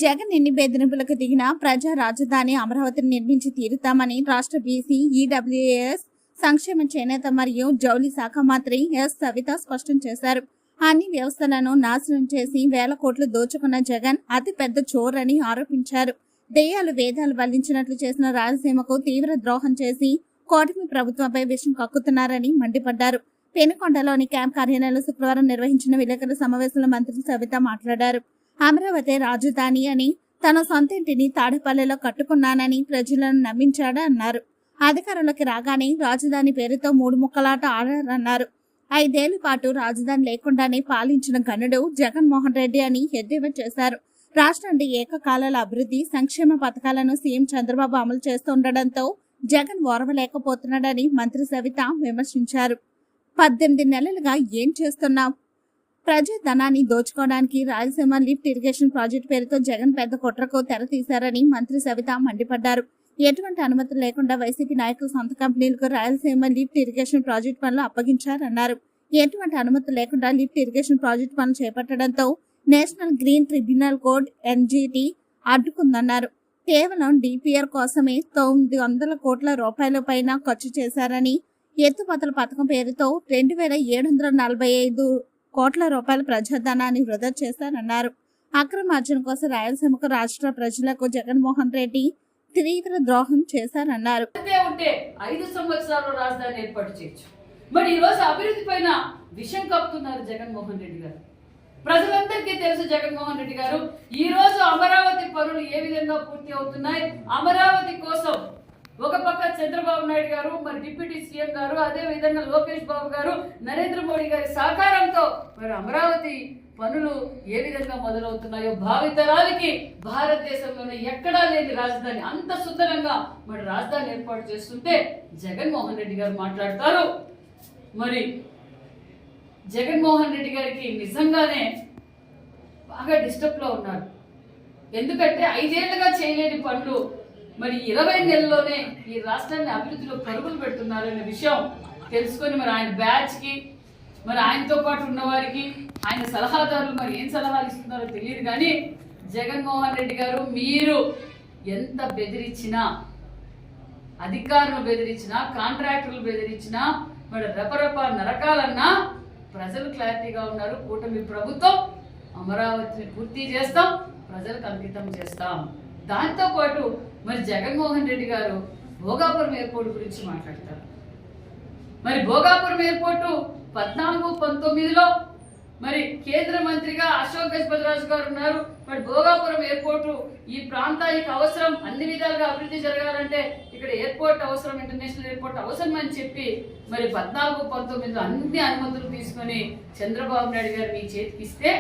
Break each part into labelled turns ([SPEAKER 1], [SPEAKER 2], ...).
[SPEAKER 1] జగన్ ఎన్ని బెదిరింపులకు దిగినా ప్రజా రాజధాని అమరావతిని నిర్మించి తీరుతామని రాష్ట్ర బీసీ ఈడబ్ల్యూఎస్ సంక్షేమ చేనేత మరియు జౌళి శాఖ మంత్రి ఎస్ సవిత స్పష్టం చేశారు. అన్ని వ్యవస్థలను నాశనం చేసి వేల కోట్లు దోచుకున్న జగన్ అతి పెద్ద చోర్ అని ఆరోపించారు. దెయ్యాలు వేదాలు వల్లించినట్లు చేసిన రాయలసీమకు తీవ్ర ద్రోహం చేసి కూటమి ప్రభుత్వంపై విషం కక్కుతున్నారని మండిపడ్డారు. పెనుకొండలోని క్యాంప్ కార్యాలయంలో శుక్రవారం నిర్వహించిన విలేకరుల సమావేశంలో మంత్రి సవిత మాట్లాడారు. అమరావతి రాజధాని అని తన సొంత ఇంటిని తాడేపల్లిలో కట్టుకున్నానని ప్రజలను నమ్మించాడు అన్నారు. అధికారంలోకి రాగానే రాజధాని పేరుతో 3 ముక్కలాట ఆడారన్నారు. 5 ఏళ్ల పాటు రాజధాని లేకుండానే పాలించిన ఘనుడు జగన్మోహన్ రెడ్డి అని ఎద్దేవా చేశారు. రాష్ట్రాన్ని ఏకకాలాల అభివృద్ధి సంక్షేమ పథకాలను సీఎం చంద్రబాబు అమలు చేస్తుండటంతో జగన్ ఓర్వలేకపోతున్నాడని మంత్రి సవిత విమర్శించారు. 18 నెలలుగా ఏం చేస్తున్నావు? ప్రజా ధనాన్ని దోచుకోవడానికి రాయలసీమ లిఫ్ట్ ఇరిగేషన్ ప్రాజెక్టు పేరుతో జగన్ పెద్ద కుట్రకు తెర తీశారని మంత్రి సవిత మండిపడ్డారు. ఎటువంటి అనుమతులు లేకుండా వైసీపీ నాయకులు సొంత కంపెనీలకు రాయలసీమ లిఫ్ట్ ఇరిగేషన్ ప్రాజెక్టు పనులు అప్పగించారన్నారు. ఎటువంటి అనుమతులు లేకుండా లిఫ్ట్ ఇరిగేషన్ ప్రాజెక్టు పనులు చేపట్టడంతో national green tribunal code NGT అడ్డుకుందన్నారు. కేవలం DPR కోసమే 900 కోట్ల రూపాయల పైన ఖర్చు చేశారని, ఎత్తుపోతల పథకం పేరుతో 2745 కోట్ల రూపాయల ప్రజాధనాన్ని వృధా చేశారన్నారు. అక్రమార్జన కోసం రాయలసీమకు రాష్ట్ర ప్రజలకు జగన్మోహన్ రెడ్డి తీవ్ర ద్రోహం చేశారన్నారు.
[SPEAKER 2] 5 సంవత్సరాలు రాజధాని ఏర్పాటు చేయొచ్చు. మరి ఈ రోజు అభివృద్ధి పైన విషం కప్పుతున్నారు జగన్మోహన్ రెడ్డి గారు. ప్రజలందరికీ తెలుసు జగన్మోహన్ రెడ్డి గారు ఈ రోజు అమరావతి పనులు ఏ విధంగా పూర్తి అవుతున్నాయి. అమరావతి కోసం ఒక పక్క చంద్రబాబు నాయుడు గారు, మరి డిప్యూటీ సీఎం గారు, అదే విధంగా లోకేష్ బాబు గారు, నరేంద్ర మోడీ గారి సహకారంతో మరి అమరావతి పనులు ఏ విధంగా మొదలవుతున్నాయో భావితరాలకి భారతదేశంలోనే ఎక్కడా లేని రాజధాని అంత సుందరంగా మరి రాజధాని ఏర్పాటు చేస్తుంటే జగన్మోహన్ రెడ్డి గారు మాట్లాడతారు. మరి జగన్మోహన్ రెడ్డి గారికి నిజంగానే బాగా డిస్టర్బ్ లో ఉన్నారు. ఎందుకంటే 5 ఏళ్లుగా చేయలేని పనులు మరి 20 నెలల్లోనే ఈ రాష్ట్రాన్ని అభివృద్ధిలో పరుగులు పెడుతున్నారు అనే విషయం తెలుసుకొని మరి ఆయన బ్యాచ్ కి, మరి ఆయనతో పాటు ఉన్న వారికి, ఆయన సలహాదారులు మరి ఏం సలహాలు ఇస్తున్నారో తెలియదు. కానీ జగన్మోహన్ రెడ్డి గారు మీరు ఎంత బెదిరించినా, అధికారులు బెదిరించినా, కాంట్రాక్టర్లు బెదిరించినా, మరి రెపరెప నరకాలన్నా ప్రజలు క్లారిటీగా ఉన్నారు. కూటమి ప్రభుత్వం అమరావతిని పూర్తి చేస్తాం, ప్రజలకు అంకితం చేస్తాం. దాంతో పాటు మరి జగన్మోహన్ రెడ్డి గారు భోగాపురం ఎయిర్పోర్ట్ గురించి మాట్లాడతారు. మరి భోగాపురం ఎయిర్పోర్టు 14-19లో మరి కేంద్ర మంత్రిగా అశోక్ గజపతిరాజు గారు ఉన్నారు. మరి భోగాపురం ఎయిర్పోర్టు ఈ ప్రాంతానికి అవసరం, అన్ని విధాలుగా అభివృద్ధి జరగాలంటే ఇక్కడ ఎయిర్పోర్ట్ అవసరం, ఇంటర్నేషనల్ ఎయిర్పోర్ట్ అవసరం అని చెప్పి మరి 14-19లో అన్ని అనుమతులు తీసుకొని చంద్రబాబు నాయుడు గారు మీ చేతికి ఇస్తే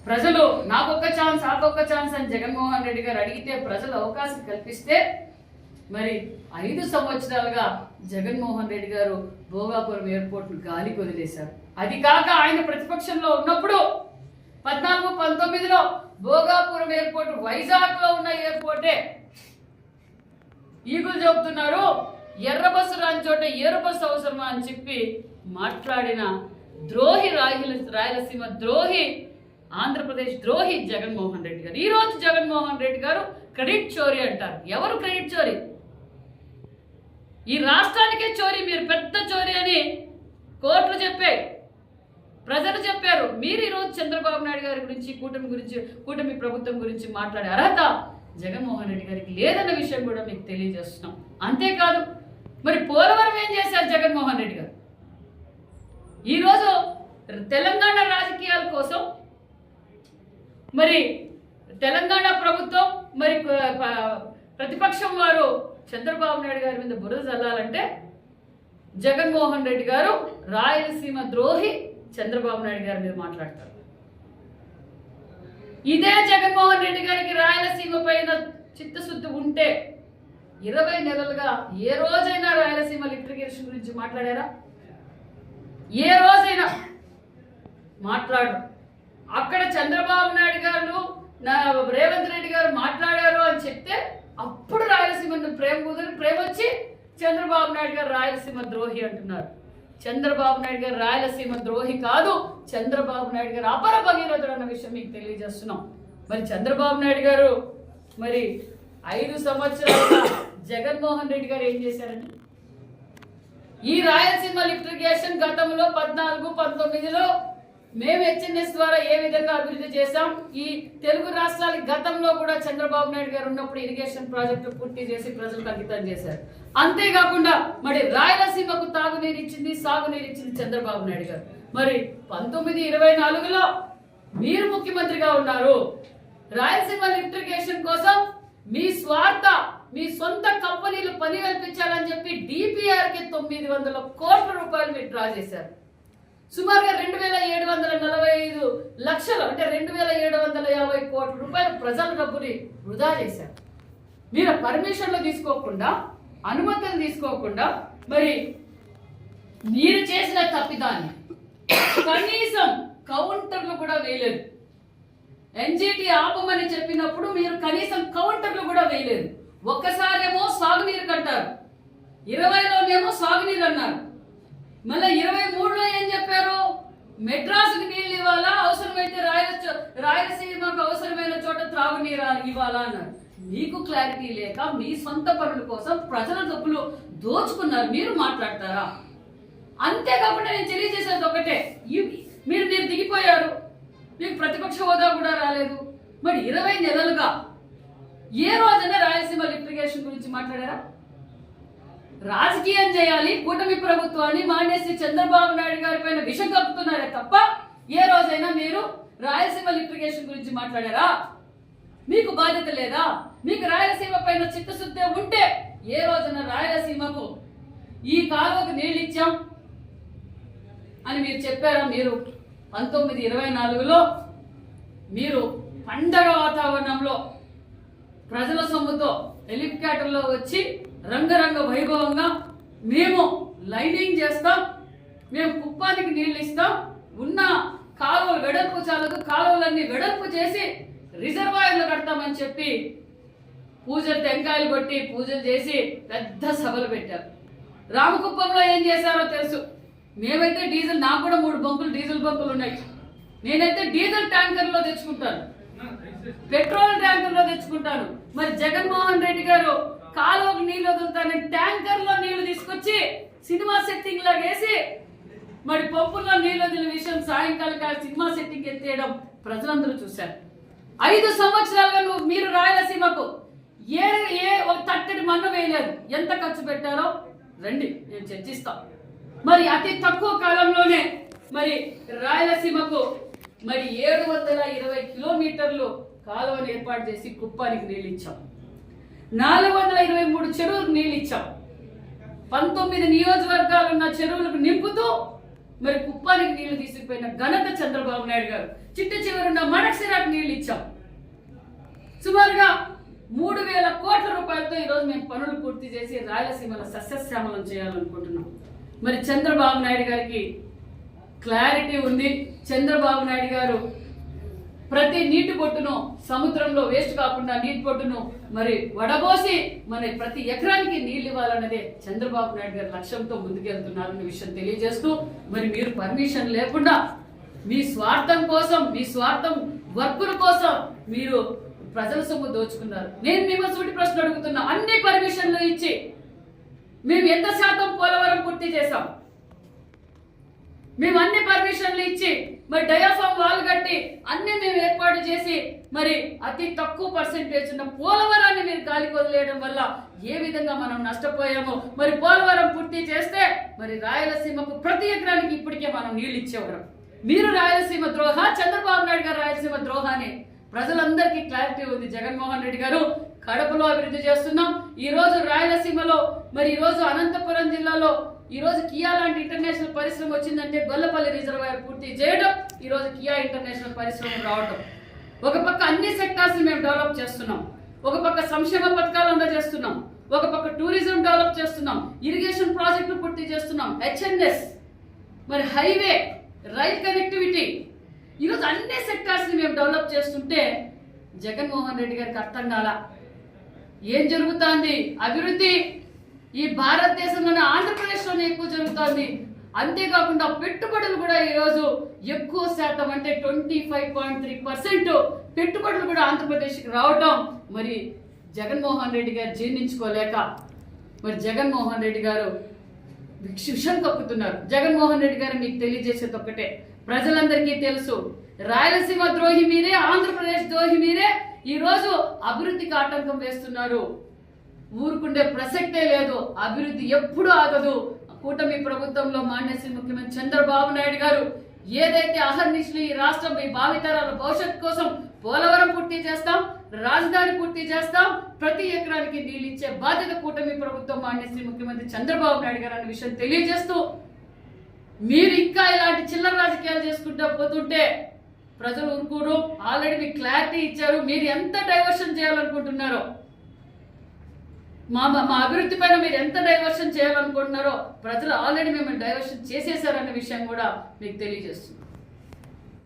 [SPEAKER 2] ప్రజలు నాకొక్క ఛాన్స్, ఆకొక్క ఛాన్స్ అని జగన్మోహన్ రెడ్డి గారు అడిగితే ప్రజలు అవకాశం కల్పిస్తే మరి 5 సంవత్సరాలుగా జగన్మోహన్ రెడ్డి గారు భోగాపురం ఎయిర్పోర్ట్ గాలికి వదిలేశారు. అది కాక ఆయన ప్రతిపక్షంలో ఉన్నప్పుడు 14-19లో భోగాపురం ఎయిర్పోర్ట్ వైజాగ్ లో ఉన్న ఎయిర్పోర్టే ఈగులు చెబుతున్నారు. ఎర్ర బస్సు రాని చోట ఏరు బస్సు అవసరమా అని చెప్పి మాట్లాడిన ద్రోహి, రాయలసీమ ద్రోహి, ఆంధ్రప్రదేశ్ ద్రోహి జగన్మోహన్ రెడ్డి గారు. ఈ రోజు జగన్మోహన్ రెడ్డి గారు క్రెడిట్ చోరీ అంటారు. ఎవరు క్రెడిట్ చోరీ? ఈ రాష్ట్రానికే చోరీ, మీరు పెద్ద చోరీ అని కోర్టులు చెప్పాయి, ప్రజలు చెప్పారు. మీరు ఈరోజు చంద్రబాబు నాయుడు గారి గురించి, కూటమి ప్రభుత్వం గురించి మాట్లాడే అర్హత జగన్మోహన్ రెడ్డి గారికి లేదన్న విషయం కూడా మీకు తెలియజేస్తున్నాం. అంతేకాదు మరి పోలవరం ఏం చేశారు జగన్మోహన్ రెడ్డి గారు? ఈరోజు తెలంగాణ రాజకీయాల కోసం మరి తెలంగాణ ప్రభుత్వం, మరి ప్రతిపక్షం వారు చంద్రబాబు నాయుడు గారి మీద బురద చల్లాలంటే జగన్మోహన్ రెడ్డి గారు రాయలసీమ ద్రోహి చంద్రబాబు నాయుడు గారి మీద మాట్లాడతారు. ఇదే జగన్మోహన్ రెడ్డి గారికి రాయలసీమ పైన చిత్తశుద్ధి ఉంటే 20 నెలలుగా ఏ రోజైనా రాయలసీమ లిఫ్ట్ ఇరిగేషన్ గురించి మాట్లాడారా? ఏ రోజైనా మాట్లాడు. అక్కడ చంద్రబాబు నాయుడు గారు, రేవంత్ రెడ్డి గారు మాట్లాడారు అని చెప్తే అప్పుడు రాయలసీమ ప్రేమ వచ్చి చంద్రబాబు నాయుడు గారు రాయలసీమ ద్రోహి అంటున్నారు. చంద్రబాబు నాయుడు గారు రాయలసీమ ద్రోహి కాదు, చంద్రబాబు నాయుడు గారు అపర భగీరథుడు అన్న విషయం మీకు తెలియజేస్తున్నాం. మరి చంద్రబాబు నాయుడు గారు మరి 5 సంవత్సరాలుగా జగన్మోహన్ రెడ్డి గారు ఏం చేశారండి? ఈ రాయలసీమ లిఫ్ట్ ఇరిగేషన్ గతంలో 14-19లో మేము హెచ్ఎన్ఎస్ ద్వారా ఏ విధంగా అభివృద్ధి చేశాం, ఈ తెలుగు రాష్ట్రాలకి గతంలో కూడా చంద్రబాబు నాయుడు గారు ఉన్నప్పుడు ఇరిగేషన్ ప్రాజెక్టు పూర్తి చేసి ప్రజలకు అంకితం చేశారు. అంతేకాకుండా మరి రాయలసీమకు తాగునీరు ఇచ్చింది, సాగునీరు ఇచ్చింది చంద్రబాబు నాయుడు గారు. మరి 1924లో మీరు ముఖ్యమంత్రిగా ఉన్నారు. రాయలసీమ లిఫ్ట్ ఇరిగేషన్ కోసం మీ సొంత కంపెనీలు పని కల్పించాలని చెప్పి DPR కి 900 కోట్ల రూపాయలు మీరు డ్రా చేశారు. సుమారుగా 2,745 లక్షలు అంటే 2,750 కోట్ల రూపాయలు ప్రజల డబ్బుని వృధా చేశారు. మీరు పర్మిషన్లు తీసుకోకుండా, అనుమతులు తీసుకోకుండా మరి మీరు చేసిన తప్పిదాన్ని కనీసం కౌంటర్లు కూడా వేయలేదు. NGT ఆపమని చెప్పినప్పుడు మీరు కనీసం కౌంటర్లు కూడా వేయలేదు. ఒక్కసారేమో సాగునీరు కట్టారు, 20లోనేమో సాగునీరు అన్నారు, మళ్ళీ 23లో ఏం చెప్పారు? మెడ్రాస్కి నీళ్ళు ఇవ్వాలా, అవసరమైతే రాయలసీమకు అవసరమైన చోట త్రాగునీరు ఇవ్వాలా అన్నారు. మీకు క్లారిటీ లేక మీ సొంత పనుల కోసం ప్రజల డబ్బులు దోచుకున్నారు. మీరు మాట్లాడతారా? అంతేకాకుండా నేను తెలియజేసేది ఒకటే, మీరు దిగిపోయారు, మీకు ప్రతిపక్ష హోదా కూడా రాలేదు. మరి 20 నెలలుగా ఏ రోజైనా రాయలసీమ లిఫ్ట్ ఇరిగేషన్ గురించి మాట్లాడారా? రాజకీయం చేయాలి, కూటమి ప్రభుత్వాన్ని మానేసి చంద్రబాబు నాయుడు గారి పైన విషం కప్పుతున్నారే తప్ప ఏ రోజైనా మీరు రాయలసీమ లిఫ్ట్ ఇరిగేషన్ గురించి మాట్లాడారా? మీకు బాధ్యత లేదా? మీకు రాయలసీమ పైన చిత్తశుద్ధి ఉంటే ఏ రోజైనా రాయలసీమకు ఈ కాలువకు నీళ్ళు ఇచ్చాం అని మీరు చెప్పారా? మీరు 1924లో మీరు పండగ వాతావరణంలో ప్రజల సొమ్ముతో హెలికాప్టర్లో వచ్చి రంగరంగ వైభవంగా మేము లైనింగ్ చేస్తాం, మేము కుప్పానికి నీళ్ళు ఇస్తాం, ఉన్న కాలువ వెడల్పు చాలదు, కాలువలన్నీ వెడల్పు చేసి రిజర్వాయర్లు కడతామని చెప్పి పూజలు టెంకాయలు కొట్టి పూజలు చేసి పెద్ద సభలు పెట్టారు. రామకుప్పంలో ఏం చేశారో తెలుసు. మేమైతే డీజిల్, నాకు కూడా 3 బంకులు డీజిల్ బంకులు ఉన్నాయి. నేనైతే డీజిల్ ట్యాంకర్లో తెచ్చుకుంటాను, పెట్రోల్ ట్యాంకర్లో తెచ్చుకుంటాను. మరి జగన్మోహన్ రెడ్డి గారు కాలువకు నీళ్ళు వదులుతానని ట్యాంకర్లో నీళ్లు తీసుకొచ్చి సినిమా సెట్టింగ్ లాగా వేసి మరి పంపుల్లో నీళ్ళు వదిలిన విషయం సాయంకాలం సినిమా సెట్టింగ్ ఎత్తేయడం ప్రజలందరూ చూశారు. 5 సంవత్సరాలుగా మీరు రాయలసీమకు ఒక తట్టడి మన్ను వేయలేదు. ఎంత ఖర్చు పెట్టారో రండి, నేను చర్చిస్తాం. మరి అతి తక్కువ కాలంలోనే మరి రాయలసీమకు మరి 720 కిలోమీటర్లు కాలువను ఏర్పాటు చేసి కుప్పానికి నీళ్ళు ఇచ్చాం. 423 చెరువులకు నీళ్ళు ఇచ్చాం. 19 నియోజకవర్గాలు ఉన్న చెరువులకు నింపుతూ మరి కుప్పానికి నీళ్లు తీసుకుపోయిన ఘనత చంద్రబాబు నాయుడు గారు. చిట్ట చివరున్న మడక్సిరాకు నీళ్లు ఇచ్చాం. సుమారుగా 3,000 కోట్ల రూపాయలతో ఈరోజు మేము పనులు పూర్తి చేసి రాయలసీమలో సస్యశ్యామలం చేయాలనుకుంటున్నాం. మరి చంద్రబాబు నాయుడు గారికి క్లారిటీ ఉంది. చంద్రబాబు నాయుడు గారు ప్రతి నీటి బొట్టును సముద్రంలో వేస్ట్ కాకుండా నీటి బొట్టును మరి వడబోసి మరి ప్రతి ఎకరానికి నీళ్ళు ఇవ్వాలన్నదే చంద్రబాబు నాయుడు గారి లక్ష్యంతో ముందుకెళ్తున్నారన్న విషయం తెలియజేస్తూ మరి మీరు పర్మిషన్ లేకుండా మీ స్వార్థం కోసం, మీ స్వార్థం వర్కుల కోసం మీరు ప్రజల సొమ్ము దోచుకున్నారు. నేను మిమ్మల్ని సూటి ప్రశ్న అడుగుతున్నా, అన్ని పర్మిషన్లు ఇచ్చి మేము ఎంత శాతం పోలవరం పూర్తి చేశాం? మేము అన్ని పర్మిషన్లు ఇచ్చి మరి డయాఫామ్ వాల్ కట్టి అన్ని మేము ఏర్పాటు చేసి మరి అతి తక్కువ పర్సెంటేజ్ ఉన్న పోలవరాన్ని మీరు గాలికి వదిలేయడం వల్ల ఏ విధంగా మనం నష్టపోయామో. మరి పోలవరం పూర్తి చేస్తే మరి రాయలసీమకు ప్రతి ఎకరానికి ఇప్పటికే మనం నీళ్ళు ఇచ్చేవారం. మీరు రాయలసీమ ద్రోహ, చంద్రబాబు నాయుడు గారు రాయలసీమ ద్రోహాన్ని ప్రజలందరికీ క్లారిటీ ఉంది. జగన్మోహన్ రెడ్డి గారు కడపలో అభివృద్ధి చేస్తున్నాం. ఈ రోజు రాయలసీమలో మరి ఈ రోజు అనంతపురం జిల్లాలో ఈ రోజు కియా లాంటి ఇంటర్నేషనల్ పరిశ్రమ వచ్చిందంటే గొల్లపల్లి రిజర్వాయర్ పూర్తి చేయడం, ఈ రోజు కియా ఇంటర్నేషనల్ పరిశ్రమ రావడం. ఒక పక్క అన్ని సెక్టార్స్ మేము డెవలప్ చేస్తున్నాం, ఒక పక్క సంక్షేమ పథకాలు అందజేస్తున్నాం, ఒక పక్క టూరిజం డెవలప్ చేస్తున్నాం, ఇరిగేషన్ ప్రాజెక్టులు పూర్తి చేస్తున్నాం, హెచ్ఎన్ఎస్, మరి హైవే, రైల్ కనెక్టివిటీ, ఈరోజు అన్ని సెక్టార్స్ ని మేము డెవలప్ చేస్తుంటే జగన్మోహన్ రెడ్డి గారికి అర్థం కాలా ఏం జరుగుతోంది. అభివృద్ధి ఈ భారతదేశంలోనే ఆంధ్రప్రదేశ్లోనే ఎక్కువ జరుగుతోంది. అంతేకాకుండా పెట్టుబడులు కూడా ఈరోజు ఎక్కువ శాతం అంటే 25.3% పెట్టుబడులు కూడా ఆంధ్రప్రదేశ్కి రావటం మరి జగన్మోహన్ రెడ్డి గారు జీర్ణించుకోలేక మరి జగన్మోహన్ రెడ్డి గారు విషం కక్కుతున్నారు. జగన్మోహన్ రెడ్డి గారు మీకు తెలియజేసేది ఒక్కటే, ప్రజలందరికీ తెలుసు, రాయలసీమ ద్రోహి మీరే, ఆంధ్రప్రదేశ్ ద్రోహి మీరే. ఈ రోజు అభివృద్ధికి ఆటంకం వేస్తున్నారు. ఊరుకుండే ప్రసక్తే లేదు. అభివృద్ధి ఎప్పుడూ ఆగదు. కూటమి ప్రభుత్వంలో మాన్యశ్రీ ముఖ్యమంత్రి చంద్రబాబు నాయుడు గారు ఏదైతే అహర్నిశలు ఈ రాష్ట్రం ఈ భావితరాల భవిష్యత్ కోసం పోలవరం పూర్తి చేస్తాం, రాజధాని పూర్తి చేస్తాం, ప్రతి ఎకరానికి నీళ్ళు ఇచ్చే బాధ్యత కూటమి ప్రభుత్వం మాన్యశ్రీ ముఖ్యమంత్రి చంద్రబాబు నాయుడు గారు అనే విషయం తెలియజేస్తూ, మీరు ఇంకా ఇలాంటి చిల్లర రాజకీయాలు చేసుకుంటూ పోతుంటే ప్రజలు ఊరుకోరు. ఆల్రెడీ మీకు క్లారిటీ ఇచ్చారు. మీరు ఎంత డైవర్షన్ చేయాలనుకుంటున్నారో, మా అభివృద్ధి పైన మీరు ఎంత డైవర్షన్ చేయాలనుకుంటున్నారో ప్రజలు ఆల్రెడీ మిమ్మల్ని డైవర్షన్ చేసేసారనే విషయం కూడా మీకు తెలియజేస్తుంది.